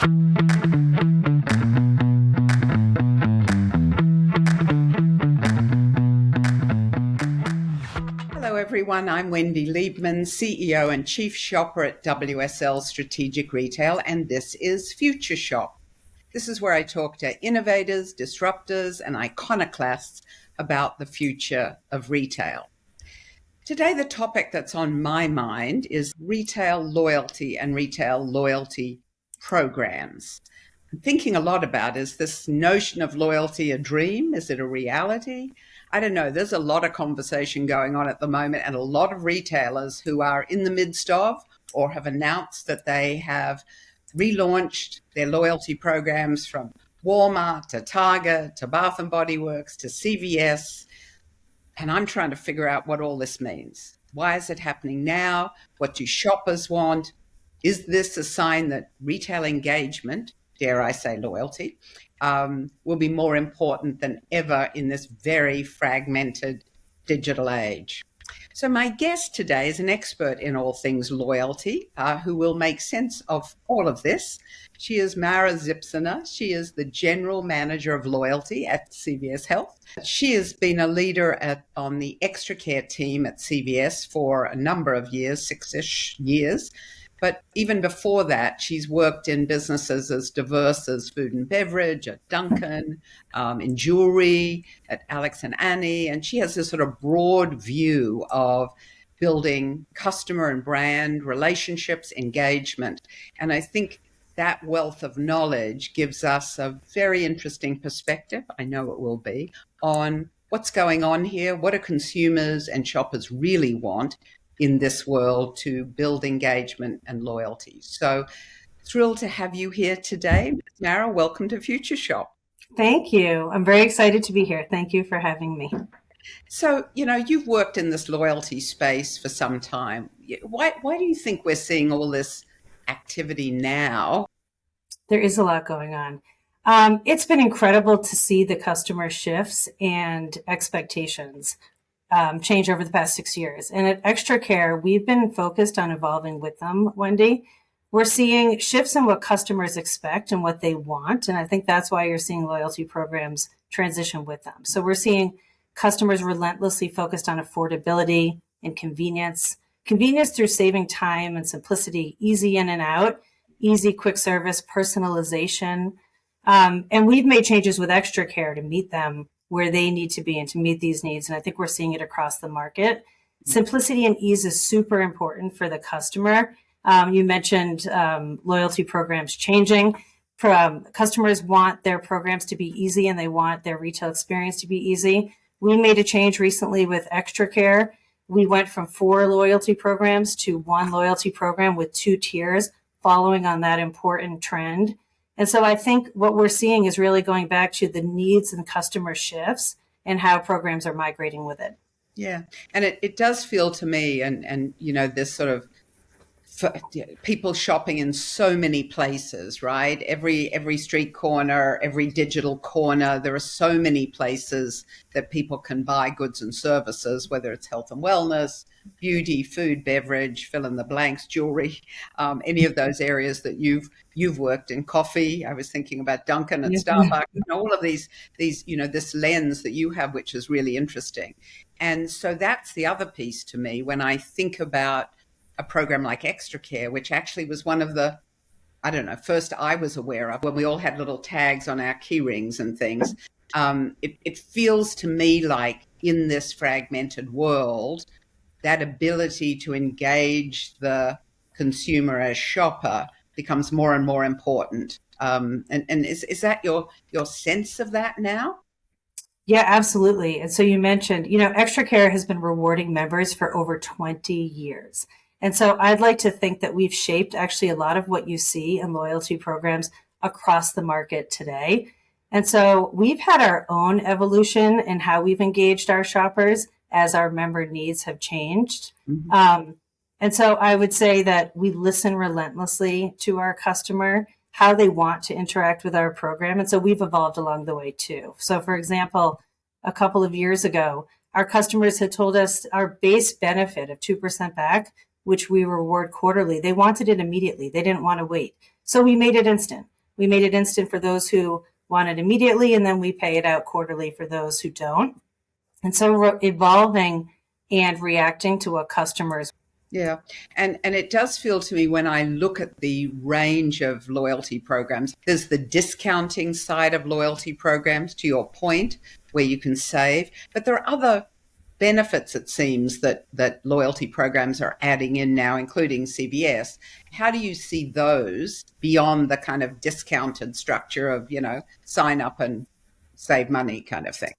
Hello everyone, I'm Wendy Liebmann, CEO and Chief Shopper at WSL Strategic Retail, and this is Future Shop. This is where I talk to innovators, disruptors, and iconoclasts about the future of retail. Today, the topic that's on my mind is retail loyalty and retail loyalty programs. I'm thinking a lot about, is this notion of loyalty a dream? Is it a reality? I don't know. There's a lot of conversation going on at the moment, and a lot of retailers who are in the midst of or have announced that they have relaunched their loyalty programs, from Walmart to Target to Bath and Body Works to CVS. And I'm trying to figure out what all this means. Why is it happening now? What do shoppers want? Is this a sign that retail engagement, dare I say loyalty, will be more important than ever in this very fragmented digital age? So my guest today is an expert in all things loyalty, who will make sense of all of this. She is Mara Sipzener. She is the General Manager of Loyalty at CVS Health. She has been a leader on the Extra Care team at CVS for a number of years, 6-ish years. But even before that, she's worked in businesses as diverse as food and beverage, at Dunkin', in jewelry, at Alex and Annie. And she has this sort of broad view of building customer and brand relationships, engagement. And I think that wealth of knowledge gives us a very interesting perspective, I know it will be, on what's going on here, what do consumers and shoppers really want in this world to build engagement and loyalty. So thrilled to have you here today. Mara, welcome to Future Shop. Thank you. I'm very excited to be here. Thank you for having me. So, you've worked in this loyalty space for some time. Why do you think we're seeing all this activity now? There is a lot going on. It's been incredible to see the customer shifts and expectations change over the past 6 years. And at Extra Care, we've been focused on evolving with them, Wendy. We're seeing shifts in what customers expect and what they want. And I think that's why you're seeing loyalty programs transition with them. So we're seeing customers relentlessly focused on affordability and convenience through saving time and simplicity, easy in and out, easy, quick service, personalization. And we've made changes with Extra Care to meet them where they need to be and to meet these needs. And I think we're seeing it across the market. Simplicity and ease is super important for the customer. You mentioned loyalty programs changing. Customers want their programs to be easy and they want their retail experience to be easy. We made a change recently with Extra Care. We went from 4 loyalty programs to 1 loyalty program with 2 tiers, following on that important trend. And so I think what we're seeing is really going back to the needs and customer shifts and how programs are migrating with it. Yeah. And it does feel to me, and this sort of people shopping in so many places, right? Every street corner, every digital corner, there are so many places that people can buy goods and services, whether it's health and wellness, beauty, food, beverage, fill in the blanks, jewelry, any of those areas that you've worked in. Coffee, I was thinking about Dunkin' and Starbucks, all of these, this lens that you have, which is really interesting. And so that's the other piece to me when I think about a program like Extra Care, which actually was one of the, first I was aware of when we all had little tags on our key rings and things. It feels to me like in this fragmented world, that ability to engage the consumer as shopper becomes more and more important. And is that your sense of that now? Yeah, absolutely. And so you mentioned, Extra Care has been rewarding members for over 20 years. And so I'd like to think that we've shaped actually a lot of what you see in loyalty programs across the market today. And so we've had our own evolution in how we've engaged our shoppers as our member needs have changed. Mm-hmm. And so I would say that we listen relentlessly to our customer, how they want to interact with our program. And so we've evolved along the way too. So for example, a couple of years ago, our customers had told us our base benefit of 2% back, which we reward quarterly, they wanted it immediately. They didn't want to wait. So we made it instant. We made it instant for those who want it immediately, and then we pay it out quarterly for those who don't. And so we're evolving and reacting to what customers. Yeah. And it does feel to me when I look at the range of loyalty programs, there's the discounting side of loyalty programs, to your point, where you can save. But there are other benefits, it seems, that loyalty programs are adding in now, including CVS. How do you see those beyond the kind of discounted structure of, sign up and save money kind of thing?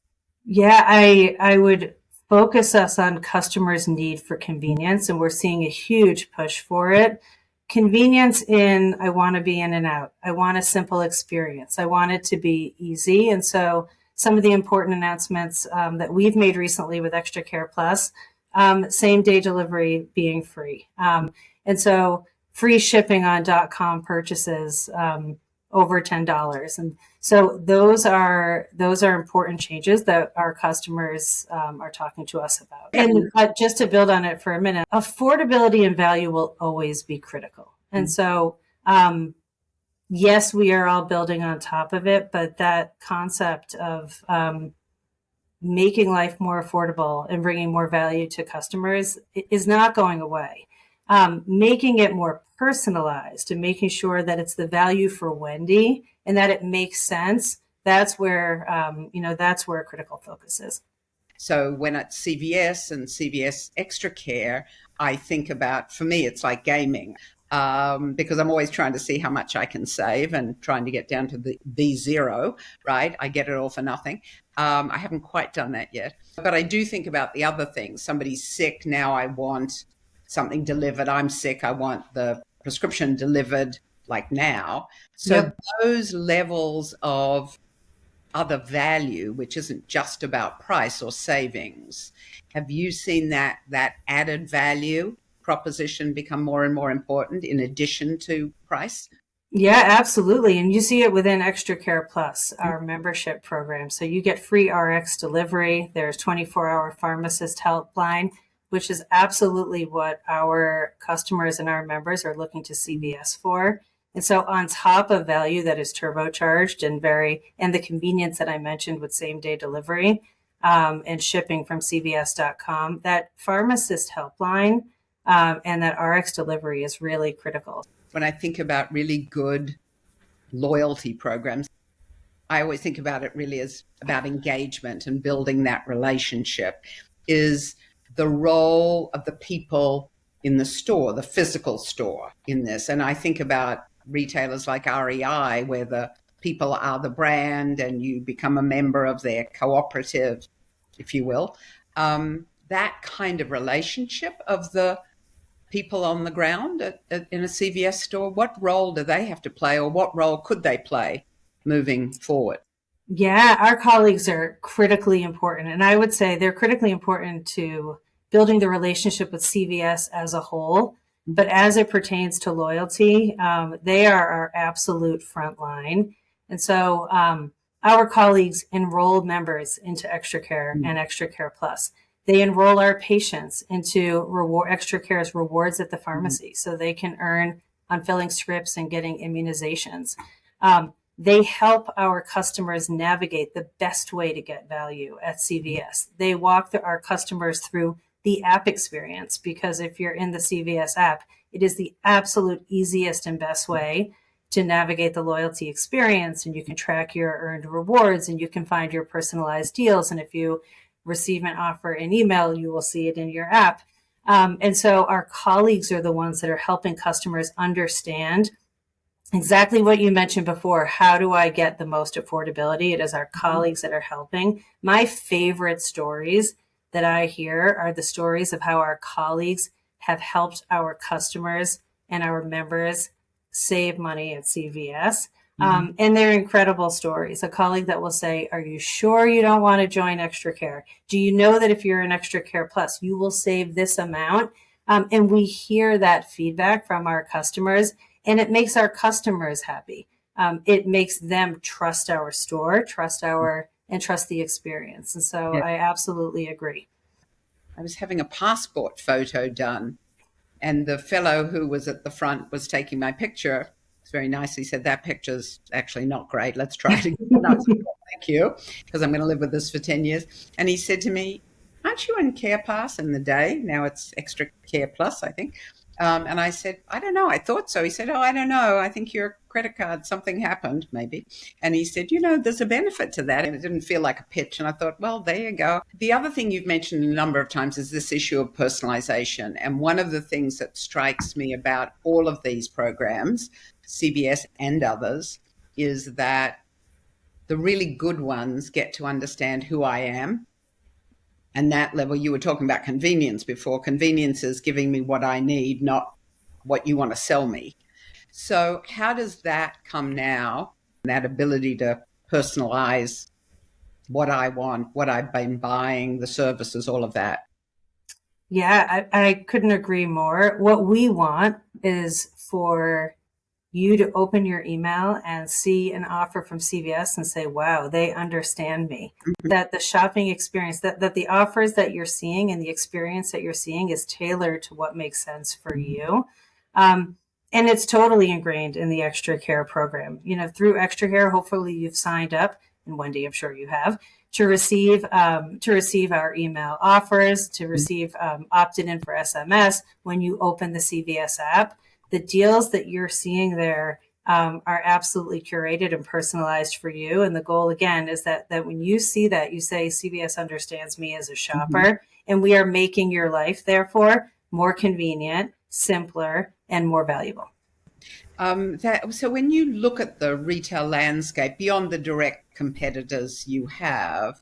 Yeah, I would focus us on customers' need for convenience, and we're seeing a huge push for it. Convenience in, I want to be in and out. I want a simple experience. I want it to be easy. And so some of the important announcements that we've made recently with Extra Care Plus, same day delivery being free. And so free shipping on .com purchases over $10. And so those are important changes that our customers are talking to us about. And just to build on it for a minute, affordability and value will always be critical. And so, yes, we are all building on top of it, but that concept of making life more affordable and bringing more value to customers is not going away. Making it more personalized and making sure that it's the value for Wendy and that it makes sense. That's where, that's where critical focus is. So when it's CVS and CVS Extra Care, I think about, for me, it's like gaming. Because I'm always trying to see how much I can save and trying to get down to the zero, right? I get it all for nothing. I haven't quite done that yet. But I do think about the other things. Somebody's sick, now I want something delivered. I'm sick, I want the prescription delivered like now. So those levels of other value, which isn't just about price or savings, have you seen that added value proposition become more and more important in addition to price? Yeah, absolutely. And you see it within Extra Care Plus, our membership program. So you get free RX delivery. There's 24-hour pharmacist helpline, which is absolutely what our customers and our members are looking to CVS for. And so on top of value that is turbocharged and the convenience that I mentioned with same day delivery and shipping from CVS.com, that pharmacist helpline and that RX delivery is really critical. When I think about really good loyalty programs, I always think about it really as about engagement and building that relationship. Is the role of the people in the store, the physical store in this. And I think about retailers like REI, where the people are the brand and you become a member of their cooperative, if you will. That kind of relationship of the people on the ground in a CVS store, what role do they have to play, or what role could they play moving forward? Yeah, our colleagues are critically important. And I would say they're critically important to building the relationship with CVS as a whole. But as it pertains to loyalty, they are our absolute front line. And so our colleagues enroll members into Extra Care and Extra Care Plus. They enroll our patients into Extra Care's rewards at the pharmacy so they can earn on filling scripts and getting immunizations. They help our customers navigate the best way to get value at CVS. They walk our customers through the app experience, because if you're in the CVS app, it is the absolute easiest and best way to navigate the loyalty experience. And you can track your earned rewards and you can find your personalized deals. And if you receive an offer in email, you will see it in your app. And so our colleagues are the ones that are helping customers understand exactly what you mentioned before. How do I get the most affordability? It is our colleagues that are helping. My favorite stories that I hear are the stories of how our colleagues have helped our customers and our members save money at CVS. And they're incredible stories. A colleague that will say, are you sure you don't want to join Extra Care? Do you know that if you're in Extra Care Plus, you will save this amount? And we hear that feedback from our customers, and it makes our customers happy. It makes them trust our store, trust the experience. And so I absolutely agree. I was having a passport photo done, and the fellow who was at the front was taking my picture, It's very nice. He said, that picture's actually not great. Let's try it again. And I said, well, thank you, because I'm going to live with this for 10 years. And he said to me, aren't you in Care Pass in the day? Now it's Extra Care Plus, I think. And I said, I don't know. I thought so. He said, oh, I don't know. I think your credit card, something happened, maybe. And he said, there's a benefit to that. And it didn't feel like a pitch. And I thought, well, there you go. The other thing you've mentioned a number of times is this issue of personalization. And one of the things that strikes me about all of these programs, CVS and others, is that the really good ones get to understand who I am. And that level, you were talking about convenience before. Convenience is giving me what I need, not what you want to sell me. So how does that come now, that ability to personalize what I want, what I've been buying, the services, all of that? Yeah, I couldn't agree more. What we want is for you to open your email and see an offer from CVS and say, wow, they understand me. Mm-hmm. That the shopping experience, that the offers that you're seeing and the experience that you're seeing is tailored to what makes sense for you. And it's totally ingrained in the Extra Care program. Through Extra Care, hopefully you've signed up, and Wendy, I'm sure you have, to receive our email offers, to receive opted in for SMS when you open the CVS app. The deals that you're seeing there are absolutely curated and personalized for you. And the goal, again, is that when you see that, you say, CVS understands me as a shopper, mm-hmm. and we are making your life, therefore, more convenient, simpler, and more valuable. So when you look at the retail landscape, beyond the direct competitors you have,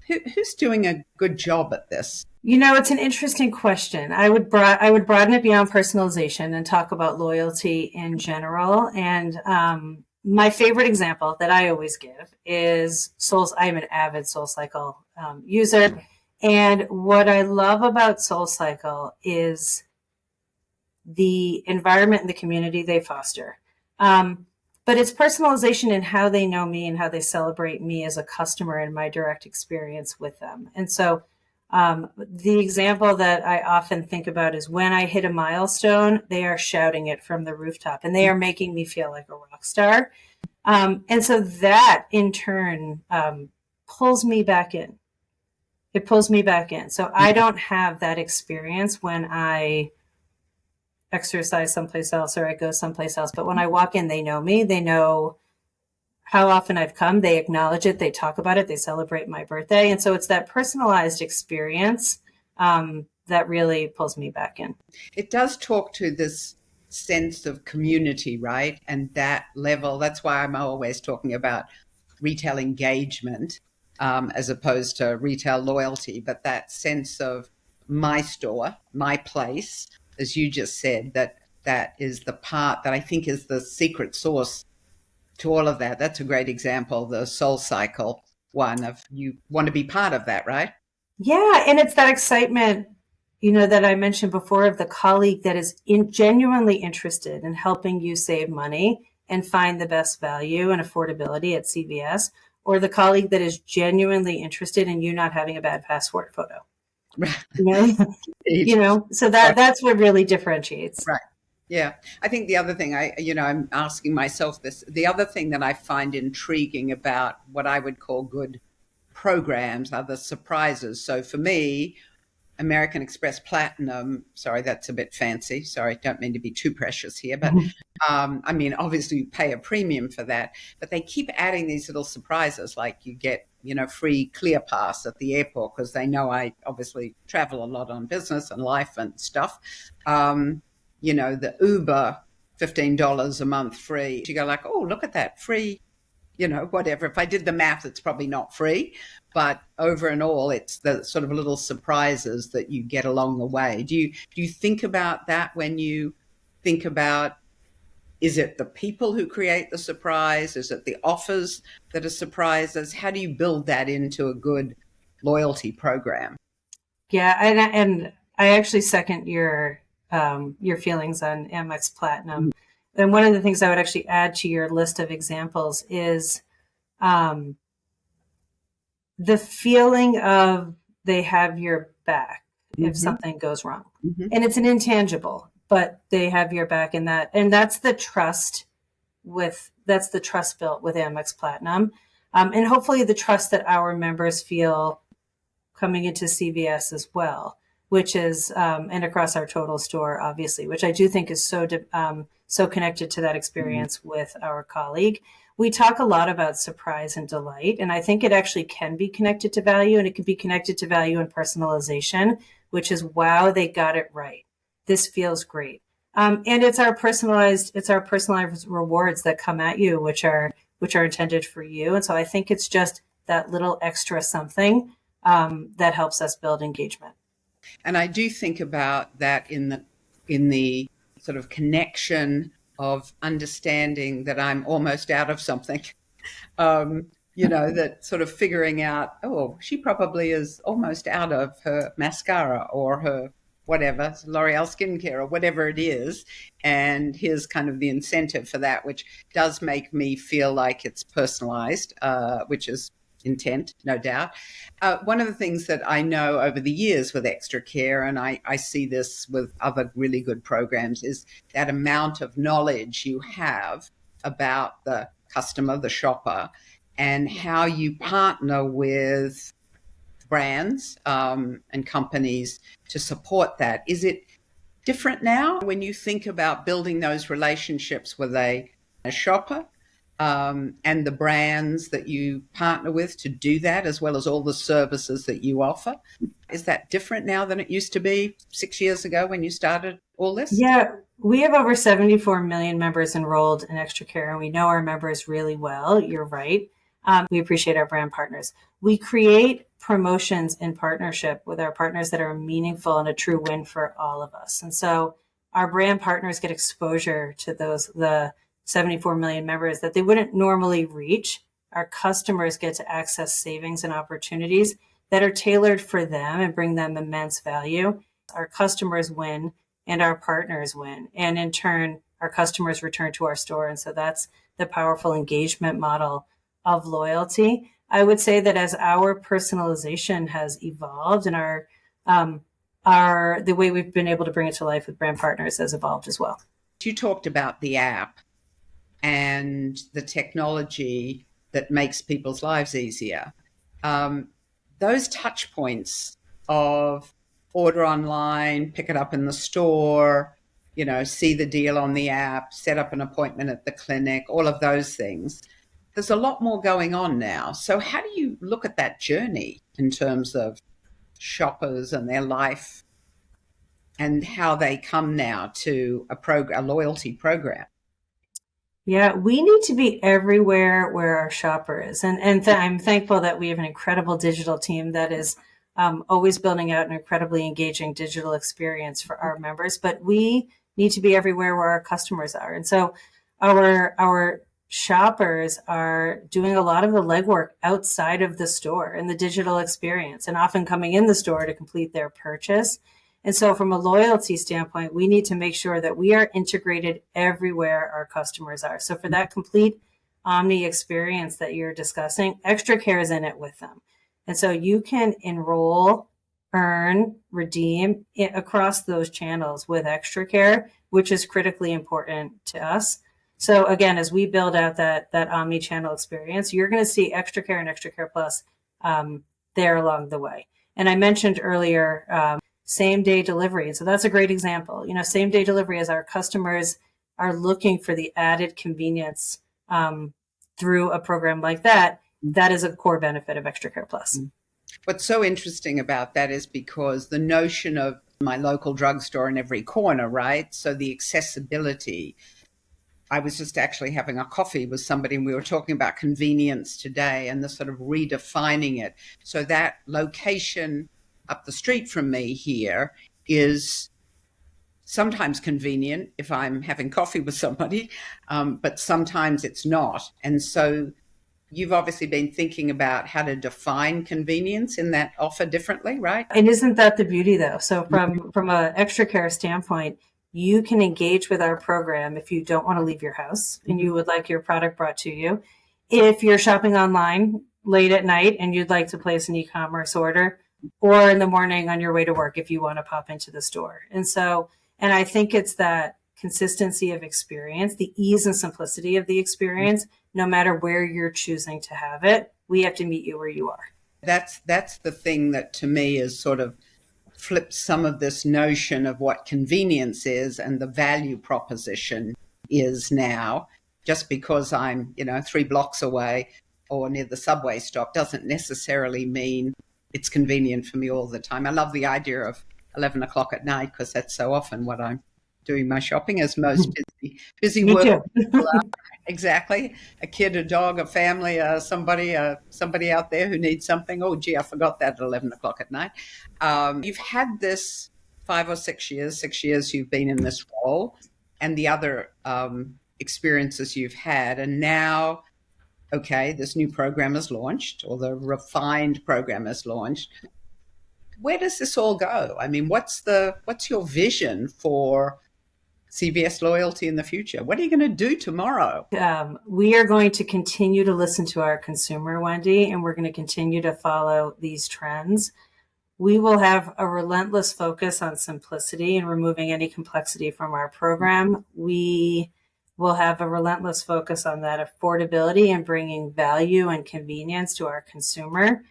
who's doing a good job at this? It's an interesting question. I would broaden it beyond personalization and talk about loyalty in general. And my favorite example that I always give is I'm an avid SoulCycle user. And what I love about SoulCycle is the environment and the community they foster. But it's personalization in how they know me and how they celebrate me as a customer and my direct experience with them. And so the example that I often think about is when I hit a milestone, they are shouting it from the rooftop and they are making me feel like a rock star. And so that in turn pulls me back in. It pulls me back in. So I don't have that experience when I exercise someplace else or I go someplace else. But when I walk in, they know me. They know how often I've come. They acknowledge it. They talk about it. They celebrate my birthday. And so it's that personalized experience that really pulls me back in. It does talk to this sense of community, right? And that level, that's why I'm always talking about retail engagement as opposed to retail loyalty, but that sense of my store, my place, as you just said, that is the part that I think is the secret sauce to all of that. That's a great example, the SoulCycle one of you want to be part of that, right? Yeah, and it's that excitement, that I mentioned before of the colleague that is genuinely interested in helping you save money and find the best value and affordability at CVS, or the colleague that is genuinely interested in you not having a bad passport photo. So that's what really differentiates. Right. Yeah. I think the other thing I'm asking myself this, the other thing that I find intriguing about what I would call good programs are the surprises. So for me, American Express Platinum, sorry, that's a bit fancy. Sorry, don't mean to be too precious here, but obviously you pay a premium for that, but they keep adding these little surprises, like you get, free Clear Pass at the airport because they know I obviously travel a lot on business and life and stuff. The Uber, $15 a month free. You go like, oh, look at that, free, whatever. If I did the math, it's probably not free, but over and all, it's the sort of little surprises that you get along the way. Do you think about that when you think about, is it the people who create the surprise? Is it the offers that are surprises? How do you build that into a good loyalty program? Yeah, and I actually second your feelings on Amex Platinum. And one of the things I would actually add to your list of examples is the feeling of they have your back if something goes wrong. Mm-hmm. And it's an intangible. but they have your back in that. And that's the trust built with Amex Platinum. And hopefully the trust that our members feel coming into CVS as well, which is, and across our total store, obviously, which I do think is so connected to that experience with our colleague. We talk a lot about surprise and delight, and I think it actually can be connected to value, and it can be connected to value and personalization, which is, wow, they got it right. This feels great. And it's our personalized rewards that come at you, which are intended for you. And so I think it's just that little extra something that helps us build engagement. And I do think about that in the sort of connection of understanding that I'm almost out of something. That sort of figuring out, oh, she probably is almost out of her mascara or her whatever, L'Oreal skincare or whatever it is. And here's kind of the incentive for that, which does make me feel like it's personalized, which is intent, no doubt. One of the things that I know over the years with Extra Care, and I see this with other really good programs, is that amount of knowledge you have about the customer, the shopper, and how you partner with brands and companies to support that. Is it different now when you think about building those relationships with a shopper and the brands that you partner with to do that, as well as all the services that you offer? Is that different now than it used to be 6 years ago when you started all this? Yeah, we have over 74 million members enrolled in Extra Care, and we know our members really well. You're right. We appreciate our brand partners. We create promotions in partnership with our partners that are meaningful and a true win for all of us. And so our brand partners get exposure to the 74 million members that they wouldn't normally reach. Our customers get to access savings and opportunities that are tailored for them and bring them immense value. Our customers win and our partners win. And in turn, our customers return to our store. And so that's the powerful engagement model of loyalty. I would say that as our personalization has evolved and the way we've been able to bring it to life with brand partners has evolved as well. You talked about the app and the technology that makes people's lives easier. Those touch points of order online, pick it up in the store, see the deal on the app, set up an appointment at the clinic, all of those things. There's a lot more going on now. So how do you look at that journey in terms of shoppers and their life and how they come now to a loyalty program? Yeah, we need to be everywhere where our shopper is. And I'm thankful that we have an incredible digital team that is always building out an incredibly engaging digital experience for our members. But we need to be everywhere where our customers are. And so our shoppers are doing a lot of the legwork outside of the store and the digital experience, and often coming in the store to complete their purchase. And so from a loyalty standpoint, we need to make sure that we are integrated everywhere our customers are. So for that complete omni experience that you're discussing, Extra Care is in it with them. And so you can enroll, earn, redeem across those channels with Extra Care, which is critically important to us. So again, as we build out that omni-channel experience, you're going to see Extra Care and Extra Care Plus there along the way. And I mentioned earlier, same-day delivery. So that's a great example. Same-day delivery, as our customers are looking for the added convenience through a program like that, that is a core benefit of Extra Care Plus. What's so interesting about that is because the notion of my local drugstore in every corner, right? So the accessibility. I was just actually having a coffee with somebody and we were talking about convenience today and the sort of redefining it. So that location up the street from me here is sometimes convenient if I'm having coffee with somebody, but sometimes it's not. And so you've obviously been thinking about how to define convenience in that offer differently, right? And isn't that the beauty though? So from an Extra Care standpoint, you can engage with our program if you don't want to leave your house and you would like your product brought to you. If you're shopping online late at night and you'd like to place an e-commerce order, or in the morning on your way to work if you want to pop into the store. And so And I think it's that consistency of experience, the ease and simplicity of the experience, no matter where you're choosing to have it. We have to meet you where you are. That's the thing that to me is sort of flipped some of this notion of what convenience is and the value proposition is now. Just because I'm, 3 blocks away or near the subway stop doesn't necessarily mean it's convenient for me all the time. I love the idea of 11 o'clock at night because that's so often what I'm doing my shopping, as most busy Me work too. people are. Exactly. A kid, a dog, a family, somebody out there who needs something. Oh, gee, I forgot that at 11 o'clock at night. You've had this 5 or 6 years, 6 years you've been in this role, and the other experiences you've had. And now, okay, this new program is launched, or the refined program is launched. Where does this all go? I mean, what's your vision for CVS loyalty in the future? What are you going to do tomorrow? We are going to continue to listen to our consumer, Wendy, and we're going to continue to follow these trends. We will have a relentless focus on simplicity and removing any complexity from our program. We will have a relentless focus on that affordability and bringing value and convenience to our consumer.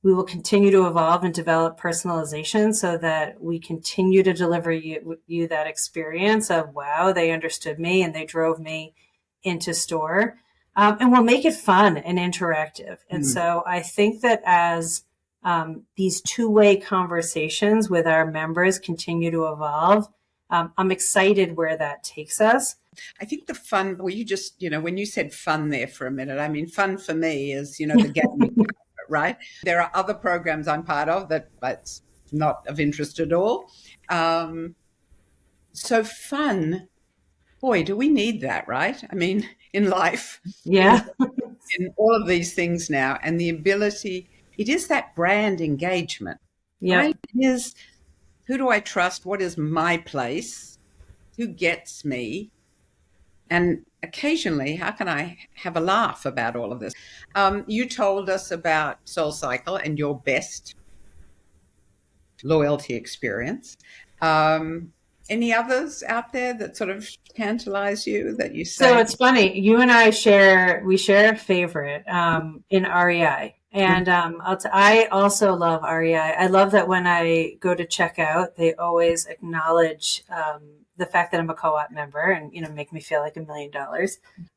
We will continue to evolve and develop personalization so that we continue to deliver you that experience of, wow, they understood me and they drove me into store. And we'll make it fun and interactive. And so I think that as these two-way conversations with our members continue to evolve, I'm excited where that takes us. I think the fun, well, you just, when you said fun there for a minute, I mean, fun for me is, the gaming, right? There are other programs I'm part of that's not of interest at all. So fun, boy, do we need that, right? I mean, in life, Yeah. in all of these things now, and the ability, it is that brand engagement, right? It is, who do I trust? What is my place? Who gets me? And occasionally, how can I have a laugh about all of this? You told us about SoulCycle and your best loyalty experience. Any others out there that sort of tantalize you that you say? So it's funny. You and I share a favorite in REI. And I also love REI. I love that when I go to check out, they always acknowledge the fact that I'm a co-op member and, make me feel like $1 million.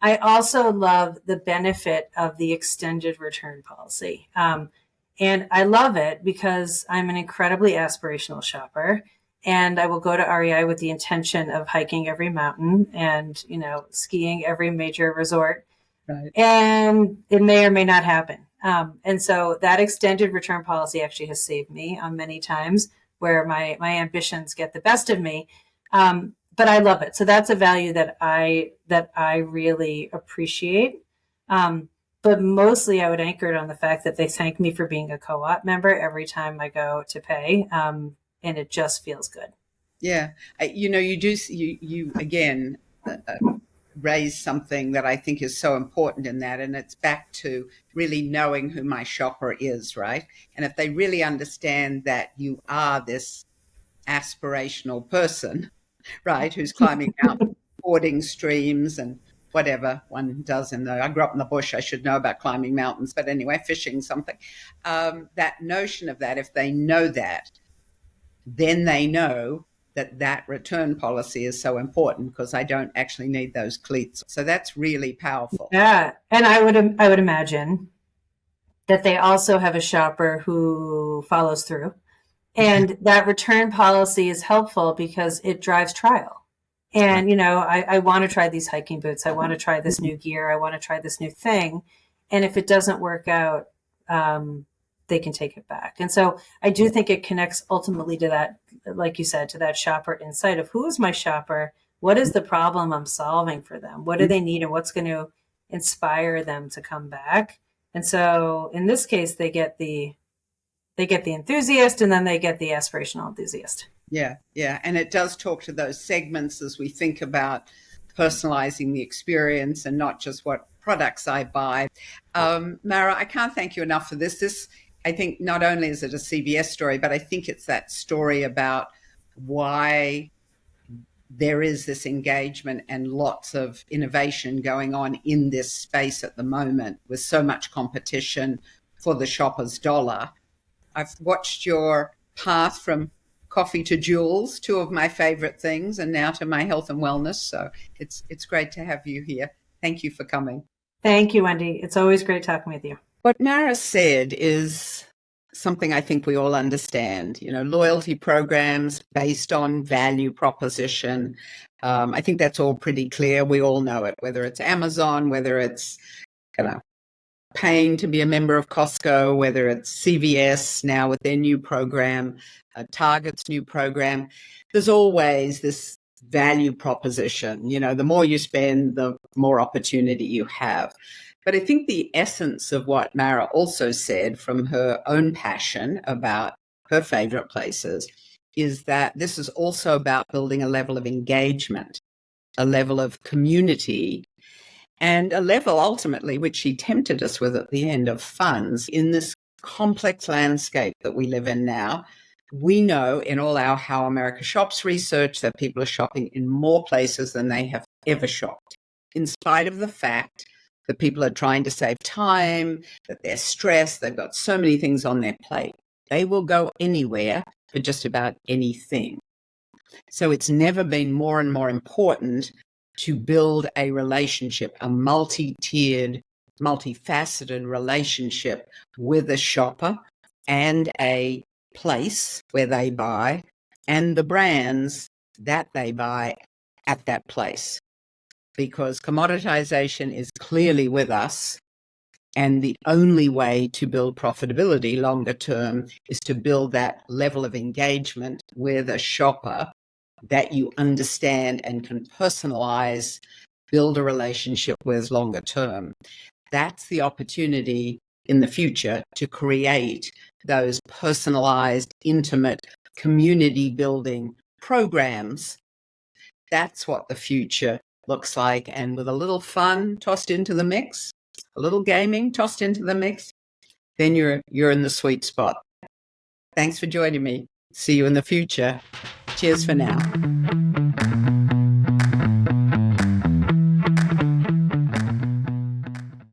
I also love the benefit of the extended return policy. And I love it because I'm an incredibly aspirational shopper. And I will go to REI with the intention of hiking every mountain and, skiing every major resort. Right. And it may or may not happen. And so that extended return policy actually has saved me on many times where my ambitions get the best of me. But I love it. So that's a value that I really appreciate. But mostly I would anchor it on the fact that they thank me for being a co-op member every time I go to pay. And it just feels good. Yeah. You again, raise something that I think is so important in that. And it's back to really knowing who my shopper is, right? And if they really understand that you are this aspirational person, right, who's climbing out, fording streams and whatever one does I grew up in the bush, I should know about climbing mountains, but anyway, fishing, something. That notion of that, if they know that, then they know that return policy is so important because I don't actually need those cleats. So that's really powerful. Yeah. And I would imagine that they also have a shopper who follows through. And that return policy is helpful because it drives trial. And, I want to try these hiking boots. I want to try this new gear. I want to try this new thing. And if it doesn't work out, they can take it back. And so I do think it connects ultimately to that, like you said, to that shopper insight of who is my shopper? What is the problem I'm solving for them? What do they need? And what's going to inspire them to come back? And so in this case, they get the enthusiast and then they get the aspirational enthusiast. Yeah. Yeah. And it does talk to those segments as we think about personalizing the experience and not just what products I buy. Mara, I can't thank you enough for this. I think not only is it a CVS story, but I think it's that story about why there is this engagement and lots of innovation going on in this space at the moment with so much competition for the shopper's dollar. I've watched your path from coffee to jewels, two of my favorite things, and now to my health and wellness. So it's great to have you here. Thank you for coming. Thank you, Wendy. It's always great talking with you. What Mara said is something I think we all understand. Loyalty programs based on value proposition. I think that's all pretty clear. We all know it, whether it's Amazon, whether it's paying to be a member of Costco, whether it's CVS now with their new program, Target's new program. There's always this value proposition. The more you spend, the more opportunity you have. But I think the essence of what Mara also said from her own passion about her favorite places is that this is also about building a level of engagement, a level of community, and a level ultimately, which she tempted us with at the end, of funds. In this complex landscape that we live in now, we know in all our How America Shops research that people are shopping in more places than they have ever shopped, in spite of the fact that people are trying to save time, that they're stressed, they've got so many things on their plate. They will go anywhere for just about anything. So it's never been more and more important to build a relationship, a multi-tiered, multifaceted relationship with a shopper and a place where they buy and the brands that they buy at that place. Because commoditization is clearly with us, and the only way to build profitability longer term is to build that level of engagement with a shopper that you understand and can personalize, build a relationship with longer term. That's the opportunity in the future to create those personalized, intimate, community building programs. That's what the future looks like. And with a little fun tossed into the mix, a little gaming tossed into the mix, then you're in the sweet spot. Thanks for joining me. See you in the future. Cheers for now.